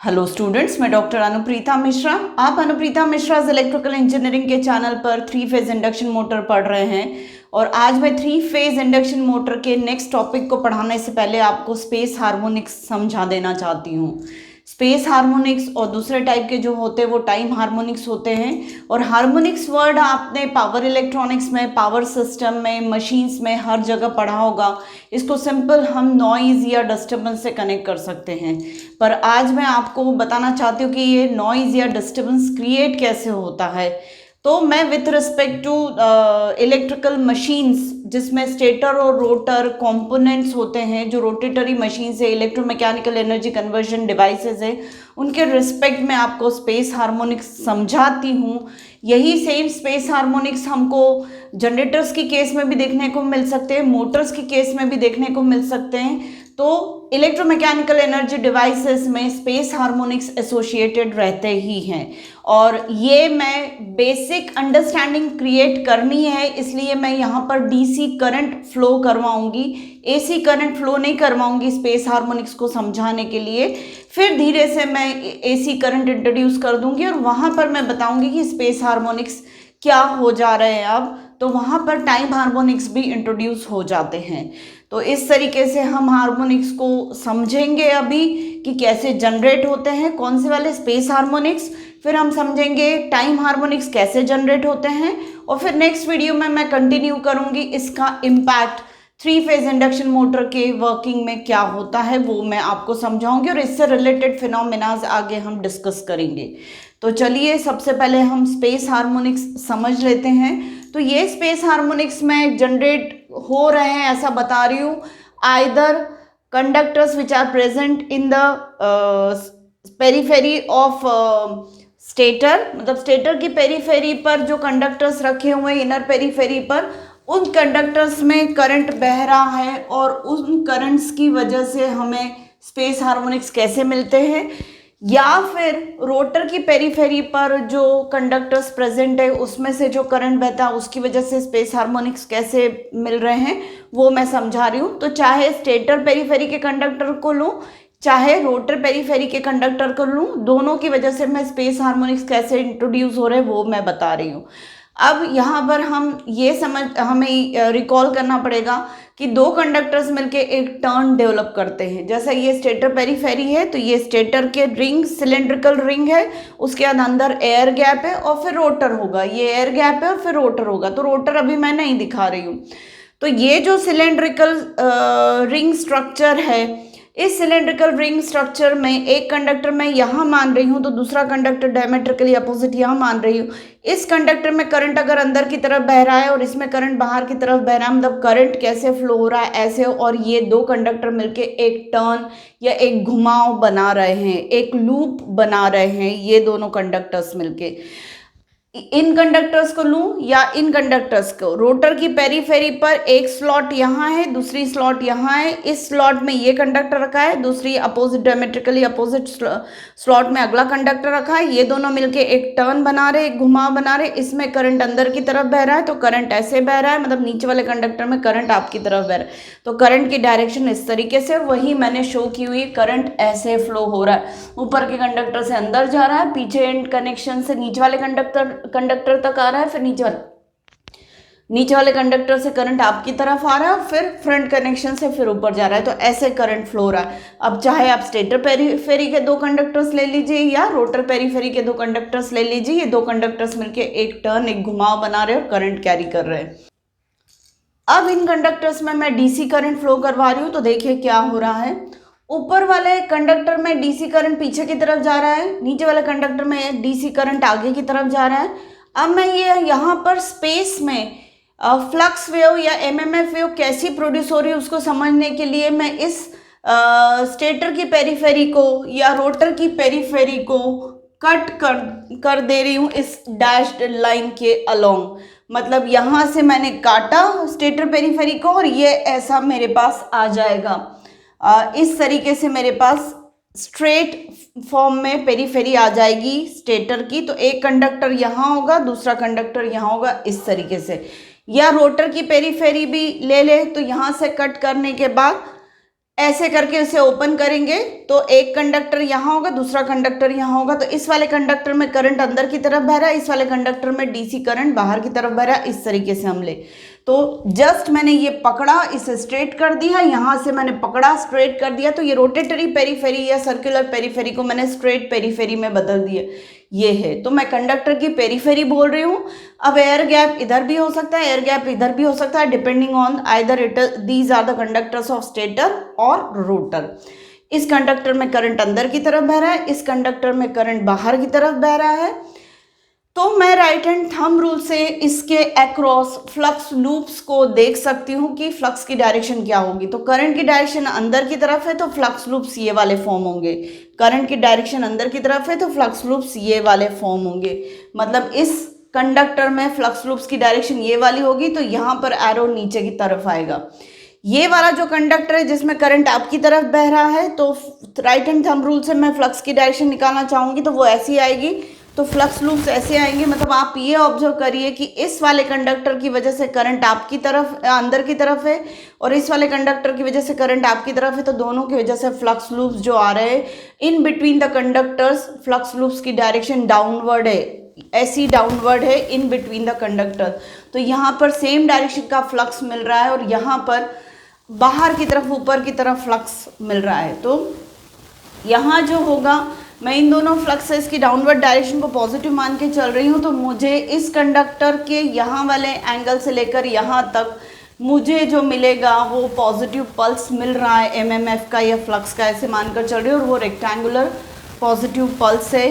Hello students, मैं doctor Anupreeta Mishra. आप Anupreeta Mishra electrical engineering के चैनल पर 3 फेज इंडक्शन मोटर पढ़ रहे हैं। और आज मैं 3 फेज इंडक्शन मोटर के नेक्स्ट टॉपिक को पढ़ाने से पहले आपको स्पेस हार्मोनिक्स समझा देना चाहती हूँ। स्पेस हार्मोनिक्स और दूसरे टाइप के जो होते हैं वो टाइम हार्मोनिक्स होते हैं। और हार्मोनिक्स वर्ड आपने पावर इलेक्ट्रॉनिक्स में, पावर सिस्टम में, मशीन्स में हर जगह पढ़ा होगा। इसको सिंपल हम नॉइज़ या डिस्टर्बेंस से कनेक्ट कर सकते हैं। पर आज मैं आपको बताना चाहती हूँ कि ये नॉइज़ या डिस्टर्बेंस क्रिएट कैसे होता है। तो मैं with respect to electrical machines, जिसमें स्टेटर और रोटर कंपोनेंट्स होते हैं, जो रोटेटरी मशीन्स है, इलेक्ट्रोमैकेनिकल एनर्जी कन्वर्जन डिवाइसेस है, उनके रिस्पेक्ट में आपको स्पेस हार्मोनिक्स समझाती हूँ। यही सेम स्पेस हार्मोनिक्स हमको जनरेटर्स की केस में भी देखने को मिल सकते हैं, मोटर्स की केस में भी देखने को मिल सकते हैं। तो इलेक्ट्रोमैकेनिकल एनर्जी डिवाइसेस में स्पेस हार्मोनिक्स एसोसिएटेड रहते ही हैं। और ये मैं बेसिक अंडरस्टैंडिंग क्रिएट करनी है, इसलिए मैं यहाँ पर डीसी करंट फ्लो करवाऊंगी, एसी करंट फ्लो नहीं करवाऊंगी स्पेस हार्मोनिक्स को समझाने के लिए। फिर धीरे से मैं एसी करंट इंट्रोड्यूस कर दूंगी और वहाँ पर मैं बताऊंगी कि स्पेस हार्मोनिक्स क्या हो जा रहे हैं अब। तो वहाँ पर टाइम हार्मोनिक्स भी इंट्रोड्यूस हो जाते हैं। तो इस तरीके से हम हार्मोनिक्स को समझेंगे अभी कि कैसे जनरेट होते हैं, कौन से वाले स्पेस हार्मोनिक्स। फिर हम समझेंगे टाइम हार्मोनिक्स कैसे जनरेट होते हैं। और फिर नेक्स्ट वीडियो में मैं कंटिन्यू करूंगी इसका इम्पैक्ट 3 फेज इंडक्शन मोटर के वर्किंग में क्या होता है, वो मैं आपको समझाऊंगी और इससे रिलेटेड फिनोमेनाज आगे हम डिस्कस करेंगे। तो चलिए सबसे पहले हम स्पेस हार्मोनिक्स समझ लेते हैं। तो ये स्पेस हार्मोनिक्स में जनरेट हो रहे हैं, ऐसा बता रही हूँ, either conductors which are present in the periphery of stator, मतलब स्टेटर की पेरीफेरी पर जो कंडक्टर्स रखे हुए हैं इनर पेरीफेरी पर, उन कंडक्टर्स में करंट बह रहा है और उन करंट्स की वजह से हमें स्पेस हार्मोनिक्स कैसे मिलते हैं। या फिर रोटर की पेरीफेरी पर जो कंडक्टर्स प्रेजेंट है उसमें से जो करंट बहता है उसकी वजह से स्पेस हार्मोनिक्स कैसे मिल रहे हैं, वो मैं समझा रही हूँ। तो चाहे स्टेटर पेरीफेरी के कंडक्टर को लूँ, चाहे रोटर पेरीफेरी के कंडक्टर को लूँ, दोनों की वजह से मैं स्पेस हार्मोनिक्स कैसे इंट्रोड्यूस हो रहे हैं वो मैं बता रही हूँ। अब यहाँ पर हमें रिकॉल करना पड़ेगा कि दो कंडक्टर्स मिलके एक टर्न डेवलप करते हैं। जैसा ये स्टेटर पेरीफेरी है, तो ये स्टेटर के रिंग, सिलेंड्रिकल रिंग है, उसके अंदर एयर गैप है और फिर रोटर होगा। ये एयर गैप है और फिर रोटर होगा। तो रोटर अभी मैं नहीं दिखा रही हूँ। तो ये जो सिलेंड्रिकल रिंग स्ट्रक्चर है, इस सिलेंड्रिकल रिंग स्ट्रक्चर में एक कंडक्टर मैं यहाँ मान रही हूँ तो दूसरा कंडक्टर डायमेट्रिकली अपोजिट यहाँ मान रही हूँ। इस कंडक्टर में करंट अगर अंदर की तरफ बह रहा है और इसमें करंट बाहर की तरफ बह रहा है, मतलब करंट कैसे फ्लो हो रहा है ऐसे। और ये दो कंडक्टर मिलके एक टर्न या एक घुमाव बना रहे हैं, एक लूप बना रहे हैं, ये दोनों कंडक्टर्स मिलके। इन कंडक्टर्स को लूं या इन कंडक्टर्स को, रोटर की पेरीफेरी पर एक स्लॉट यहाँ है, दूसरी स्लॉट यहाँ है। इस स्लॉट में ये कंडक्टर रखा है, दूसरी अपोजिट, डायमेट्रिकली अपोजिट स्लॉट में अगला कंडक्टर रखा है। ये दोनों मिलके एक टर्न बना रहे, एक घुमाव बना रहे। इसमें करंट अंदर की तरफ बह रहा है तो करंट ऐसे बह रहा है, मतलब नीचे वाले कंडक्टर में करंट आपकी तरफ बह रहा है। तो करंट की डायरेक्शन इस तरीके से, वही मैंने शो की हुई, करंट ऐसे फ्लो हो रहा है। ऊपर के कंडक्टर से अंदर जा रहा है, पीछे एंड कनेक्शन से नीचे वाले कंडक्टर तक आ रहा है, फिर नीचे वाले कंडक्टर से करंट आपकी तरफ आ रहा है और फिर फ्रंट कनेक्शन से फिर ऊपर जा रहा है। तो ऐसे करंट फ्लो हो रहा है। अब चाहे आप स्टेटर पेरीफेरी के दो कंडक्टर्स ले लीजिए या रोटर पेरीफेरी के दो कंडक्टर्स ले लीजिए, ये दो कंडक्टर्स मिलके एक टर्न, एक घुमाव बना रहे हैं और करंट कैरी कर रहे हैं। अब इन कंडक्टर्स में मैं डीसी करंट फ्लो करवा रही हूँ, तो देखिए क्या हो रहा है। ऊपर वाले कंडक्टर में डीसी करंट पीछे की तरफ जा रहा है, नीचे वाले कंडक्टर में डीसी करंट आगे की तरफ जा रहा है। अब मैं ये यहाँ पर स्पेस में फ्लक्स वेव या एमएमएफ वेव कैसी प्रोड्यूस हो रही है उसको समझने के लिए मैं इस स्टेटर की पेरीफेरी को या रोटर की पेरीफेरी को कट कर दे रही हूँ इस डैश्ड लाइन के अलोंग। मतलब यहाँ से मैंने काटा स्टेटर पेरीफेरी को और ये ऐसा मेरे पास आ जाएगा। इस तरीके से मेरे पास स्ट्रेट फॉर्म में पेरीफेरी आ जाएगी स्टेटर की। तो एक कंडक्टर यहाँ होगा, दूसरा कंडक्टर यहाँ होगा, इस तरीके से। या रोटर की पेरीफेरी भी ले ले तो यहाँ से कट करने के बाद ऐसे करके इसे ओपन करेंगे तो एक कंडक्टर यहाँ होगा, दूसरा कंडक्टर यहाँ होगा। तो इस वाले कंडक्टर में करंट अंदर की तरफ बह रहा है, इस वाले कंडक्टर में डीसी करंट बाहर की तरफ बह रहा है। इस तरीके से हम ले, तो जस्ट मैंने ये पकड़ा, इसे स्ट्रेट कर दिया, यहाँ से मैंने पकड़ा स्ट्रेट कर दिया, तो ये रोटेटरी पेरीफेरी या सर्कुलर पेरीफेरी को मैंने स्ट्रेट पेरीफेरी में बदल दिया। ये है, तो मैं कंडक्टर की पेरीफेरी बोल रही हूँ। अब एयर गैप इधर भी हो सकता है, एयर गैप इधर भी हो सकता है, depending on either it these are the conductors of stator और रोटर। इस कंडक्टर में करंट अंदर की तरफ बह रहा है, इस कंडक्टर में करंट बाहर की तरफ बह रहा है। तो मैं राइट हैंड थंब रूल से इसके अक्रॉस फ्लक्स लूप्स को देख सकती हूँ कि फ्लक्स की डायरेक्शन क्या होगी। तो करंट की डायरेक्शन अंदर की तरफ है तो फ्लक्स लूप्स ये वाले फॉर्म होंगे, करंट की डायरेक्शन अंदर की तरफ है तो फ्लक्स लूप्स ये वाले फॉर्म होंगे। मतलब इस कंडक्टर में फ्लक्स लूप्स की डायरेक्शन ये वाली होगी, तो यहाँ पर एरो नीचे की तरफ आएगा। ये वाला जो कंडक्टर है जिसमें करंट आपकी तरफ बह रहा है, तो राइट हैंड थंब रूल से मैं फ्लक्स की डायरेक्शन निकालना चाहूँगी तो वो ऐसी आएगी, तो फ्लक्स लूप्स ऐसे आएंगे। मतलब आप ये ऑब्जर्व करिए कि इस वाले कंडक्टर की वजह से करंट आपकी तरफ अंदर की तरफ है और इस वाले कंडक्टर की वजह से करंट आपकी तरफ है, तो दोनों की वजह से फ्लक्स लूप्स जो आ रहे हैं in between the conductors, flux loops की डायरेक्शन डाउनवर्ड है, ऐसी डाउनवर्ड है इन बिटवीन द कंडक्टर। तो यहाँ पर सेम डायरेक्शन का फ्लक्स मिल रहा है और यहाँ पर बाहर की तरफ ऊपर की तरफ फ्लक्स मिल रहा है। तो यहाँ जो होगा, मैं इन दोनों फ्लक्सेस की डाउनवर्ड डायरेक्शन को पॉजिटिव मान के चल रही हूँ, तो मुझे इस कंडक्टर के यहाँ वाले एंगल से लेकर यहाँ तक मुझे जो मिलेगा वो पॉजिटिव पल्स मिल रहा है एमएमएफ का या फ्लक्स का, ऐसे मानकर चल रही हूँ। और वो रेक्टेंगुलर पॉजिटिव पल्स है,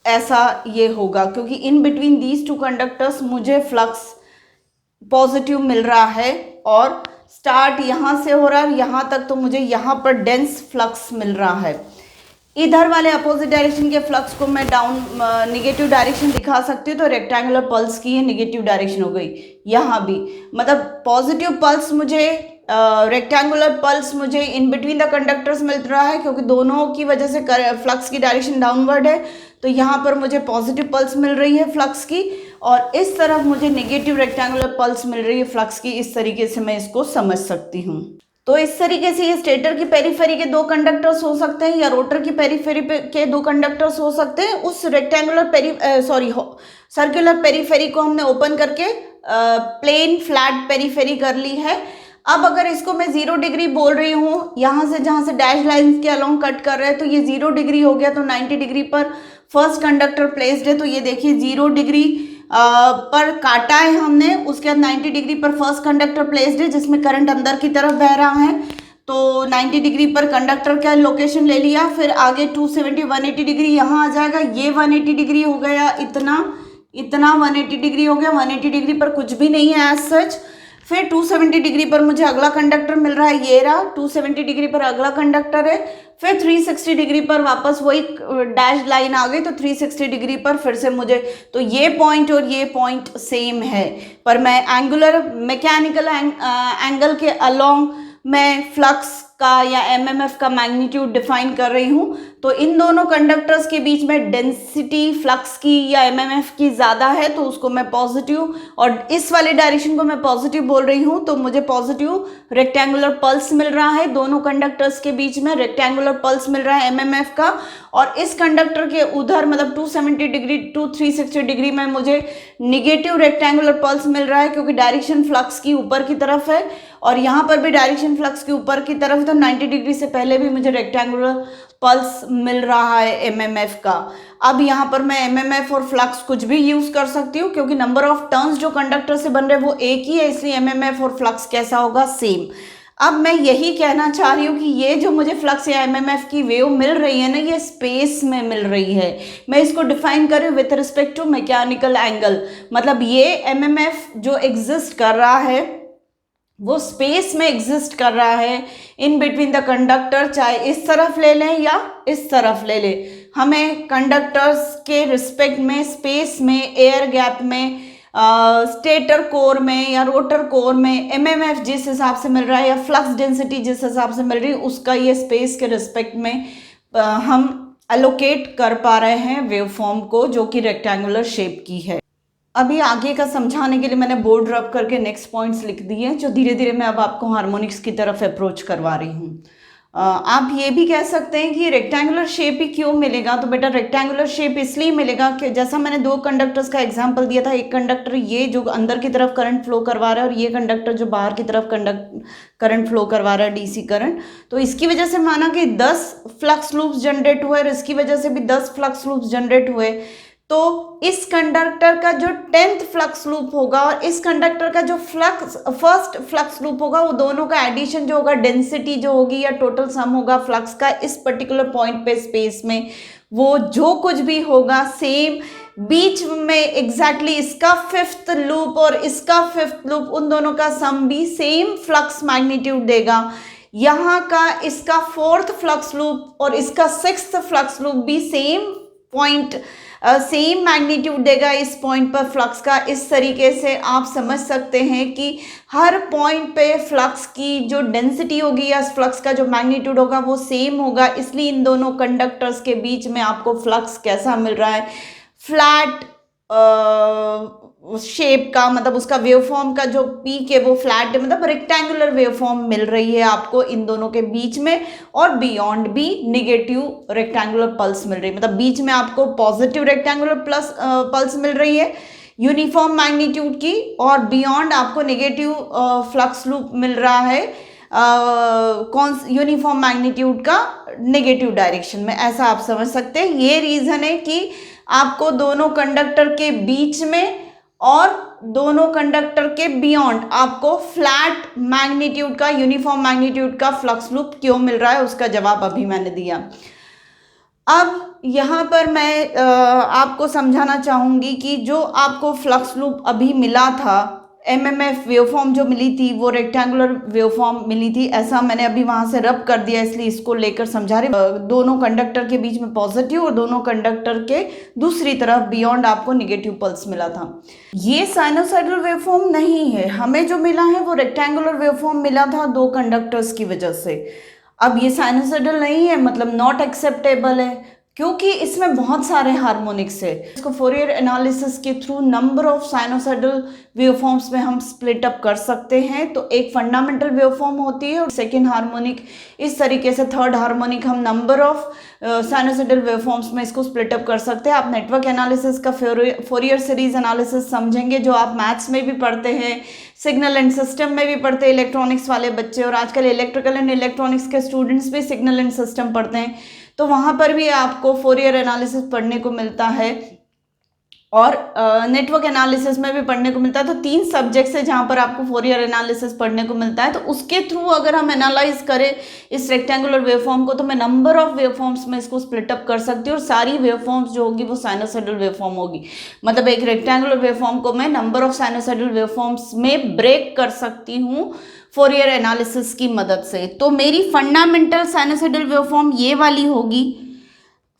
ऐसा ये होगा, क्योंकि in between these two conductors मुझे फ्लक्स पॉजिटिव मिल रहा है और स्टार्ट यहाँ से हो रहा है यहाँ तक, तो मुझे यहाँ पर डेंस फ्लक्स मिल रहा है। इधर वाले अपोजिट डायरेक्शन के फ्लक्स को मैं डाउन निगेटिव डायरेक्शन दिखा सकती हूँ, तो रेक्टेंगुलर पल्स की ये निगेटिव डायरेक्शन हो गई। यहाँ भी मतलब पॉजिटिव पल्स मुझे रेक्टेंगुलर पल्स मुझे इन बिटवीन द कंडक्टर्स मिल रहा है, क्योंकि दोनों की वजह से फ्लक्स की डायरेक्शन डाउनवर्ड है, तो यहाँ पर मुझे पॉजिटिव पल्स मिल रही है फ्लक्स की, और इस तरफ मुझे नेगेटिव रेक्टेंगुलर पल्स मिल रही है फ्लक्स की। इस तरीके से मैं इसको समझ सकती हूँ। तो इस तरीके से ये स्टेटर की पेरीफेरी के दो कंडक्टर्स हो सकते हैं या रोटर की पेरीफेरी के दो कंडक्टर्स हो सकते हैं। उस रेक्टेंगुलर सर्कुलर पेरीफेरी को हमने ओपन करके प्लेन फ्लैट पेरीफेरी कर ली है। अब अगर इसको मैं 0 डिग्री बोल रही हूँ, यहाँ से जहाँ से डैश लाइंस के अलोंग कट कर रहे हैं, तो ये 0 डिग्री हो गया, तो 90 डिग्री पर फर्स्ट कंडक्टर प्लेस्ड है। तो ये देखिए 0 डिग्री पर काटा है हमने, उसके बाद 90 डिग्री पर फर्स्ट कंडक्टर प्लेस्ड है जिसमें करंट अंदर की तरफ बह रहा है। तो 90 डिग्री पर कंडक्टर का लोकेशन ले लिया, फिर आगे 270 180 डिग्री यहाँ आ जाएगा। ये 180 डिग्री हो गया, इतना 180 डिग्री हो गया। 180 डिग्री पर कुछ भी नहीं है एज सच। फिर 270 डिग्री पर मुझे अगला कंडक्टर मिल रहा है, ये रहा 270 डिग्री पर अगला कंडक्टर है। फिर 360 डिग्री पर वापस वही डैश लाइन आ गई, तो 360 डिग्री पर फिर से मुझे, तो ये पॉइंट और ये पॉइंट सेम है, पर मैं एंगुलर मैकेनिकल एंगल के अलोंग मैं फ्लक्स का या एमएमएफ का मैग्नीट्यूड डिफाइन कर रही हूँ। तो इन दोनों कंडक्टर्स के बीच में डेंसिटी फ्लक्स की या एमएमएफ की ज़्यादा है, तो उसको मैं पॉजिटिव, और इस वाले डायरेक्शन को मैं पॉजिटिव बोल रही हूँ, तो मुझे पॉजिटिव रेक्टेंगुलर पल्स मिल रहा है। दोनों कंडक्टर्स के बीच में रेक्टेंगुलर पल्स मिल रहा है एमएमएफ का, और इस कंडक्टर के उधर मतलब 270 डिग्री टू 360 डिग्री में मुझे निगेटिव रेक्टेंगुलर पल्स मिल रहा है, क्योंकि डायरेक्शन फ्लक्स की ऊपर की तरफ है और यहाँ पर भी डायरेक्शन फ्लक्स की ऊपर की तरफ, तो 90 डिग्री से पहले भी मुझे रेक्टेंगुलर पल्स मिल रहा है एमएमएफ का। अब यहाँ पर मैं एमएमएफ और फ्लक्स कुछ भी यूज कर सकती हूँ, क्योंकि नंबर ऑफ टर्न्स जो कंडक्टर से बन रहे हैं वो एक ही है, इसलिए एमएमएफ और फ्लक्स कैसा होगा, सेम। अब मैं यही कहना चाह रही हूँ कि ये जो मुझे फ्लक्स या एमएमएफ की वेव मिल रही है ना, ये स्पेस में मिल रही है। मैं इसको डिफाइन कर रही हूँ with respect to mechanical angle. मतलब ये एमएमएफ जो एग्जिस्ट कर रहा है वो स्पेस में एग्जिस्ट कर रहा है इन बिटवीन द कंडक्टर, चाहे इस तरफ ले लें या इस तरफ ले लें। हमें कंडक्टर्स के रिस्पेक्ट में स्पेस में, एयर गैप में, स्टेटर कोर में या रोटर कोर में एमएमएफ जिस हिसाब से मिल रहा है या फ्लक्स डेंसिटी जिस हिसाब से मिल रही है, उसका ये स्पेस के रिस्पेक्ट में हम एलोकेट कर पा रहे हैं वेव फॉर्म को, जो कि रेक्टेंगुलर शेप की है। अभी आगे का समझाने के लिए मैंने बोर्ड रब करके नेक्स्ट पॉइंट्स लिख दिए, जो धीरे धीरे मैं अब आपको हार्मोनिक्स की तरफ अप्रोच करवा रही हूँ। आप ये भी कह सकते हैं कि रेक्टेंगुलर शेप ही क्यों मिलेगा, तो बेटा रेक्टेंगुलर शेप इसलिए मिलेगा कि जैसा मैंने दो कंडक्टर्स का एग्जांपल दिया था, एक कंडक्टर ये जो अंदर की तरफ करंट फ्लो करवा रहा है और ये कंडक्टर जो बाहर की तरफ करंट फ्लो करवा रहा है, डीसी करंट। तो इसकी वजह से माना कि 10 फ्लक्स लूप्स जनरेट हुए और इसकी वजह से भी 10 फ्लक्स लूप्स जनरेट हुए, तो इस कंडक्टर का जो 10th फ्लक्स लूप होगा और इस कंडक्टर का जो फर्स्ट फ्लक्स लूप होगा, वो दोनों का एडिशन जो होगा, डेंसिटी जो होगी या टोटल सम होगा फ्लक्स का इस पर्टिकुलर पॉइंट पे स्पेस में, वो जो कुछ भी होगा सेम बीच में एग्जैक्टली इसका 5th लूप और इसका 5th लूप, उन दोनों का सम भी सेम फ्लक्स मैग्नीट्यूड देगा। यहाँ का इसका 4th फ्लक्स लूप और इसका 6th फ्लक्स लूप भी सेम पॉइंट सेम मैग्नीट्यूड देगा इस पॉइंट पर फ्लक्स का। इस तरीके से आप समझ सकते हैं कि हर पॉइंट पे फ्लक्स की जो डेंसिटी होगी या फ्लक्स का जो मैग्नीट्यूड होगा वो सेम होगा, इसलिए इन दोनों कंडक्टर्स के बीच में आपको फ्लक्स कैसा मिल रहा है, फ्लैट शेप का, मतलब उसका वेवफॉर्म का जो पीक है वो फ्लैट है, मतलब रेक्टेंगुलर वेवफॉर्म मिल रही है आपको इन दोनों के बीच में, और बियॉन्ड भी नेगेटिव रेक्टेंगुलर पल्स मिल रही है, मतलब बीच में आपको पॉजिटिव रेक्टेंगुलर पल्स मिल रही है यूनिफॉर्म मैग्नीट्यूड की, और बियॉन्ड आपको नेगेटिव फ्लक्स लूप मिल रहा है यूनिफॉर्म मैग्नीट्यूड का नेगेटिव डायरेक्शन में। ऐसा आप समझ सकते हैं। ये रीजन है कि आपको दोनों कंडक्टर के बीच में और दोनों कंडक्टर के बियॉन्ड आपको फ्लैट मैग्नीट्यूड का, यूनिफॉर्म मैग्नीट्यूड का फ्लक्स लूप क्यों मिल रहा है, उसका जवाब अभी मैंने दिया। अब यहाँ पर मैं आपको समझाना चाहूँगी कि जो आपको फ्लक्स लूप अभी मिला था, एमएमएफ वेवफॉर्म जो मिली थी वो रेक्टेंगुलर वेवफॉर्म मिली थी, ऐसा मैंने अभी वहाँ से रब कर दिया, इसलिए इसको लेकर समझा रहे। दोनों कंडक्टर के बीच में पॉजिटिव और दोनों कंडक्टर के दूसरी तरफ बियॉन्ड आपको नेगेटिव पल्स मिला था। ये साइनोसाइडल वेवफॉर्म नहीं है, हमें जो मिला है वो रेक्टेंगुलर वेवफॉर्म मिला था दो कंडक्टर्स की वजह से। अब ये साइनोसाइडल नहीं है, मतलब नॉट एक्सेप्टेबल है, क्योंकि इसमें बहुत सारे हार्मोनिक्स है। इसको फोरियर एनालिसिस के through number of sinusoidal waveforms में हम स्प्लिट अप कर सकते हैं। तो एक फंडामेंटल वेवफॉर्म होती है और सेकेंड हार्मोनिक, इस तरीके से थर्ड हार्मोनिक हम नंबर ऑफ साइनोसाइडल वेवफॉर्म्स में इसको स्प्लिट अप कर सकते हैं। आप नेटवर्क एनालिसिस का फोरियर सीरीज एनालिसिस समझेंगे, जो आप मैथ्स में भी पढ़ते हैं, सिग्नल एंड सिस्टम में भी पढ़ते हैं इलेक्ट्रॉनिक्स वाले बच्चे, और आजकल इलेक्ट्रिकल एंड इलेक्ट्रॉनिक्स के स्टूडेंट्स भी सिग्नल एंड सिस्टम पढ़ते हैं, तो वहाँ पर भी आपको फोरियर एनालिसिस पढ़ने को मिलता है और नेटवर्क एनालिसिस में भी पढ़ने को मिलता है। तो 3 सब्जेक्ट्स है जहाँ पर आपको फोरियर एनालिसिस पढ़ने को मिलता है। तो उसके थ्रू अगर हम एनालाइज करें इस रेक्टेंगुलर वेवफॉर्म को, तो मैं नंबर ऑफ वेवफॉर्म्स में इसको स्प्लिट अप कर सकती हूँ और सारी वेवफॉर्म्स जो होगी वो साइनोसाइडल वेवफॉर्म होगी। मतलब एक रेक्टेंगुलर वेवफॉर्म को मैं नंबर ऑफ साइनोसाइडल वेवफॉर्म्स में ब्रेक कर सकती हूँ फोरियर एनालिसिस की मदद से। तो मेरी फंडामेंटल साइनोसाइडल वेवफॉर्म ये वाली होगी,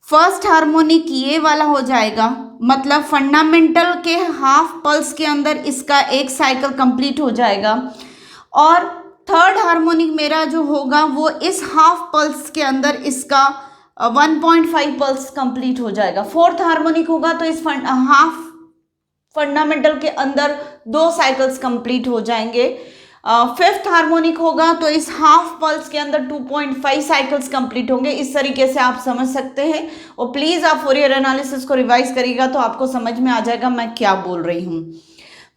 फर्स्ट हार्मोनिक ये वाला हो जाएगा, मतलब फंडामेंटल के हाफ पल्स के अंदर इसका एक साइकिल कंप्लीट हो जाएगा, और थर्ड हार्मोनिक मेरा जो होगा वो इस हाफ पल्स के अंदर इसका 1.5 पल्स कंप्लीट हो जाएगा। फोर्थ हार्मोनिक होगा तो इस हाफ फंडामेंटल के अंदर 2 साइकिल्स कंप्लीट हो जाएंगे। फिफ्थ हार्मोनिक होगा तो इस हाफ पल्स के अंदर 2.5 साइकिल्स कंप्लीट होंगे। इस तरीके से आप समझ सकते हैं, और प्लीज आप फोरियर एनालिसिस को रिवाइज करिएगा तो आपको समझ में आ जाएगा मैं क्या बोल रही हूँ।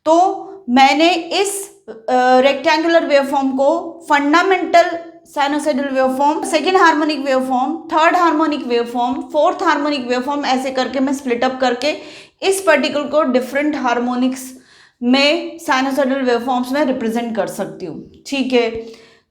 तो मैंने इस रेक्टेंगुलर वेवफॉर्म को fundamental sinusoidal waveform, second harmonic waveform, third harmonic waveform, fourth harmonic waveform, ऐसे करके मैं स्प्लिट अप करके इस पर्टिकुलर को डिफरेंट हार्मोनिक्स में साइनोसाइडल वेवफॉर्म्स में रिप्रेजेंट कर सकती हूँ। ठीक है,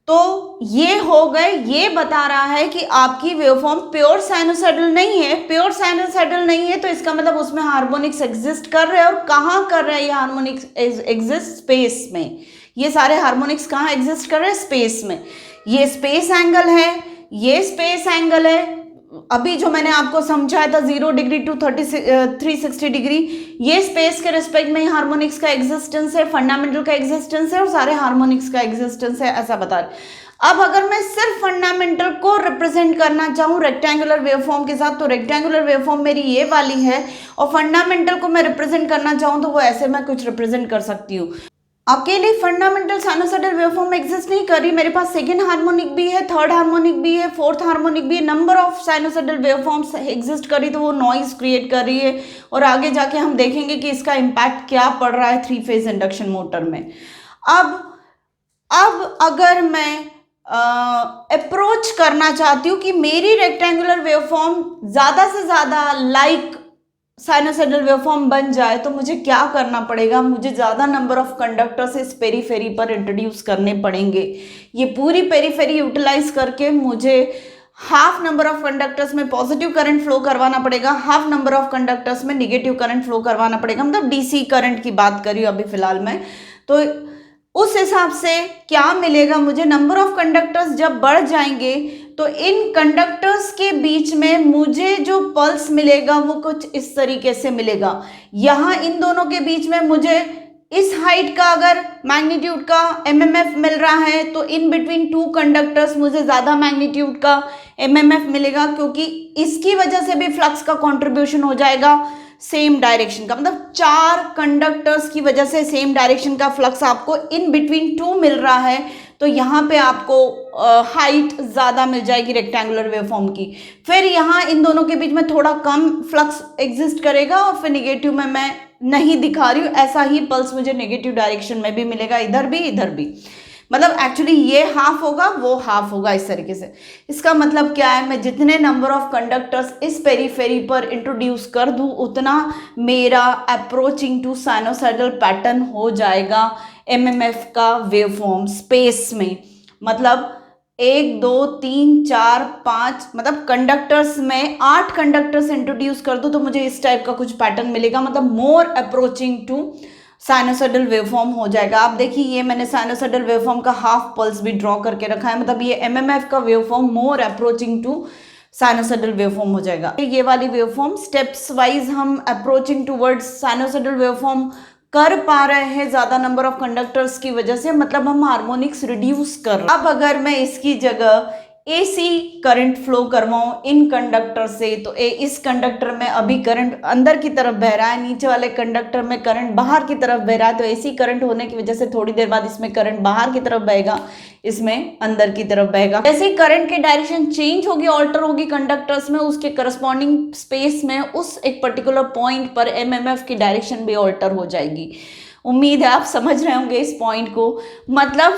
तो ये हो गए, ये बता रहा है कि आपकी वेवफॉर्म प्योर साइनोसाइडल नहीं है। प्योर साइनोसाइडल नहीं है तो इसका मतलब उसमें हार्मोनिक्स एग्जिस्ट कर रहे हैं, और कहाँ कर रहे हैं ये हार्मोनिक्स एग्जिस्ट? स्पेस में। ये सारे हार्मोनिक्स कहाँ एग्जिस्ट कर रहे हैं? स्पेस में। ये स्पेस एंगल है, ये स्पेस एंगल है। अभी जो मैंने आपको समझाया था 0 डिग्री टू 360 डिग्री, ये स्पेस के रिस्पेक्ट में हार्मोनिक्स का एग्जिस्टेंस है, फंडामेंटल का एग्जिस्टेंस है और सारे हार्मोनिक्स का एग्जिस्टेंस है, ऐसा बता रहे। अब अगर मैं सिर्फ फंडामेंटल को रिप्रेजेंट करना चाहूँ रेक्टेंगुलर वेवफॉर्म के साथ, तो रेक्टेंगुलर वेवफॉर्म मेरी ये वाली है, और फंडामेंटल को मैं रिप्रेजेंट करना चाहूँ तो वो ऐसे मैं कुछ रिप्रेजेंट कर सकती हूँ। अकेले फंडामेंटल साइनोसॉइडल वेवफॉर्म एग्जिस्ट नहीं कर रही, मेरे पास सेकंड हार्मोनिक भी है, थर्ड हार्मोनिक भी है, फोर्थ हार्मोनिक भी है, number of sinusoidal waveforms exist कर रही, तो वो नॉइज क्रिएट कर रही है। और आगे जाके हम देखेंगे कि इसका इम्पैक्ट क्या पड़ रहा है 3 फेज इंडक्शन मोटर में। अब अगर मैं अप्रोच करना चाहती हूँ कि मेरी रेक्टेंगुलर वेवफॉर्म ज़्यादा से ज़्यादा लाइक साइनोसॉइडल वेवफॉर्म बन जाए, तो मुझे क्या करना पड़ेगा? मुझे ज़्यादा नंबर ऑफ कंडक्टर्स इस पेरीफेरी पर इंट्रोड्यूस करने पड़ेंगे। ये पूरी पेरीफेरी यूटिलाइज करके मुझे हाफ नंबर ऑफ कंडक्टर्स में पॉजिटिव करंट फ्लो करवाना पड़ेगा, हाफ नंबर ऑफ कंडक्टर्स में नेगेटिव करंट फ्लो करवाना पड़ेगा। मतलब डीसी करंट की बात करी अभी फिलहाल मैं, तो उस हिसाब से क्या मिलेगा मुझे? नंबर ऑफ कंडक्टर्स जब बढ़ जाएंगे तो इन कंडक्टर्स के बीच में मुझे जो पल्स मिलेगा वो कुछ इस तरीके से मिलेगा। यहाँ इन दोनों के बीच में मुझे इस हाइट का अगर मैग्नीट्यूड का एमएमएफ मिल रहा है, तो इन बिटवीन 2 कंडक्टर्स मुझे ज़्यादा मैग्नीट्यूड का एमएमएफ मिलेगा, क्योंकि इसकी वजह से भी फ्लक्स का कॉन्ट्रीब्यूशन हो जाएगा सेम डायरेक्शन का। मतलब 4 कंडक्टर्स की वजह से सेम डायरेक्शन का फ्लक्स आपको इन बिटवीन 2 मिल रहा है, तो यहाँ पे आपको हाइट ज़्यादा मिल जाएगी रेक्टेंगुलर वेवफॉर्म की। फिर यहाँ इन दोनों के बीच में थोड़ा कम फ्लक्स एग्जिस्ट करेगा, और फिर नेगेटिव में मैं नहीं दिखा रही हूँ, ऐसा ही पल्स मुझे नेगेटिव डायरेक्शन में भी मिलेगा, इधर भी इधर भी। मतलब एक्चुअली ये हाफ होगा, वो हाफ होगा, इस तरीके से। इसका मतलब क्या है? मैं जितने नंबर ऑफ कंडक्टर्स इस पेरीफेरी पर इंट्रोड्यूस कर दूं, उतना मेरा अप्रोचिंग टू साइनोसॉइडल पैटर्न हो जाएगा एमएमएफ का वेवफॉर्म स्पेस में। मतलब 1 2 3 4 5 मतलब कंडक्टर्स में 8 कंडक्टर्स इंट्रोड्यूस कर दूं तो मुझे इस टाइप का कुछ पैटर्न मिलेगा। मतलब more approaching to sinusoidal waveform हो जाएगा। आप देखिए, ये मैंने साइनोसॉइडल वेवफॉर्म का हाफ पल्स भी ड्रॉ करके रखा है। मतलब ये एमएमएफ का waveform more approaching to sinusoidal waveform हो जाएगा। ये वाली वेवफॉर्म स्टेप्स वाइज हम अप्रोचिंग टूवर्ड्स साइनोसॉइडल वेवफॉर्म कर पा रहे हैं ज्यादा नंबर ऑफ कंडक्टर्स की वजह से। मतलब हम हार्मोनिक्स रिड्यूस कर रहे हैं। अब अगर मैं इसकी जगह एसी करंट फ्लो करवाऊं इन कंडक्टर से, तो इस कंडक्टर में अभी करंट अंदर की तरफ बह रहा है, नीचे वाले कंडक्टर में करंट बाहर की तरफ बह रहा है। तो एसी करंट होने की वजह से थोड़ी देर बाद इसमें करंट बाहर की तरफ बहेगा, इसमें अंदर की तरफ बहेगा। जैसे ही करंट की डायरेक्शन चेंज होगी, ऑल्टर होगी कंडक्टर्स में, उसके करस्पॉन्डिंग स्पेस में उस एक पर्टिकुलर पॉइंट पर एमएमएफ की डायरेक्शन भी ऑल्टर हो जाएगी। उम्मीद है आप समझ रहे होंगे इस पॉइंट को। मतलब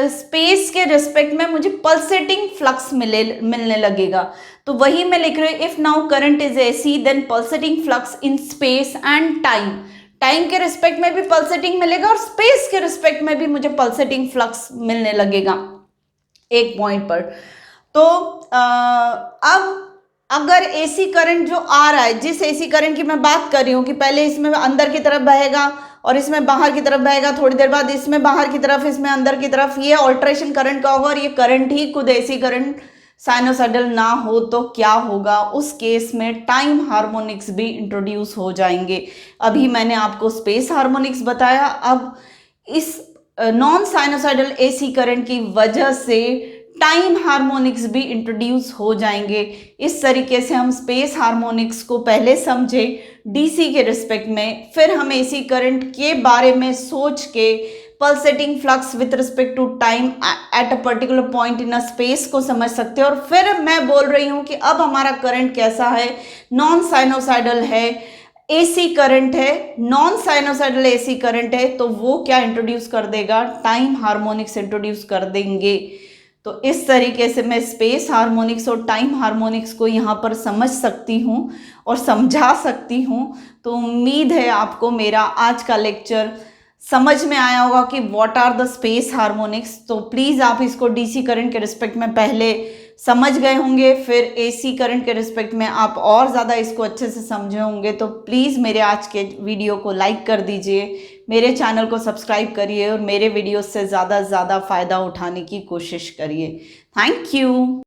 स्पेस के रिस्पेक्ट में मुझे पल्सेटिंग फ्लक्स मिलने लगेगा। तो वही मैं लिख रही हूँ, if now current is AC then pulsating flux in space and time. Time के रिस्पेक्ट में भी पल्सेटिंग मिलेगा और स्पेस के रिस्पेक्ट में भी मुझे पल्सेटिंग फ्लक्स मिलने लगेगा एक पॉइंट पर। तो अब अगर एसी करंट जो आ रहा है, जिस एसी करंट की मैं बात कर रही हूँ कि पहले इसमें अंदर की तरफ बहेगा और इसमें बाहर की तरफ बहेगा, थोड़ी देर बाद इसमें बाहर की तरफ, इसमें अंदर की तरफ, ये ऑल्ट्रेशन करंट का होगा। और ये करंट ही खुद एसी करंट साइनोसॉइडल ना हो तो क्या होगा? उस केस में टाइम हार्मोनिक्स भी इंट्रोड्यूस हो जाएंगे। अभी मैंने आपको स्पेस हार्मोनिक्स बताया, अब इस नॉन साइनोसॉइडल एसी करंट की वजह से टाइम हार्मोनिक्स भी इंट्रोड्यूस हो जाएंगे। इस तरीके से हम स्पेस हार्मोनिक्स को पहले समझे डीसी के रिस्पेक्ट में, फिर हम एसी करंट के बारे में सोच के pulsating flux with respect to time at a particular point in a space को समझ सकते हैं। और फिर मैं बोल रही हूँ कि अब हमारा करंट कैसा है, नॉन साइनोसॉइडल है, एसी करंट है, नॉन साइनोसॉइडल एसी करंट है, तो वो क्या इंट्रोड्यूस कर देगा? टाइम हार्मोनिक्स इंट्रोड्यूस कर देंगे। तो इस तरीके से मैं स्पेस हार्मोनिक्स और टाइम हार्मोनिक्स को यहाँ पर समझ सकती हूँ और समझा सकती हूँ। तो उम्मीद है आपको मेरा आज का लेक्चर समझ में आया होगा कि what are the space harmonics. तो प्लीज़ आप इसको डीसी करंट के रिस्पेक्ट में पहले समझ गए होंगे, फिर एसी करंट के रिस्पेक्ट में आप और ज़्यादा इसको अच्छे से समझे होंगे। तो प्लीज़ मेरे आज के वीडियो को लाइक कर दीजिए, मेरे चैनल को सब्सक्राइब करिए और मेरे वीडियो से ज़्यादा से ज़्यादा फ़ायदा उठाने की कोशिश करिए। Thank you.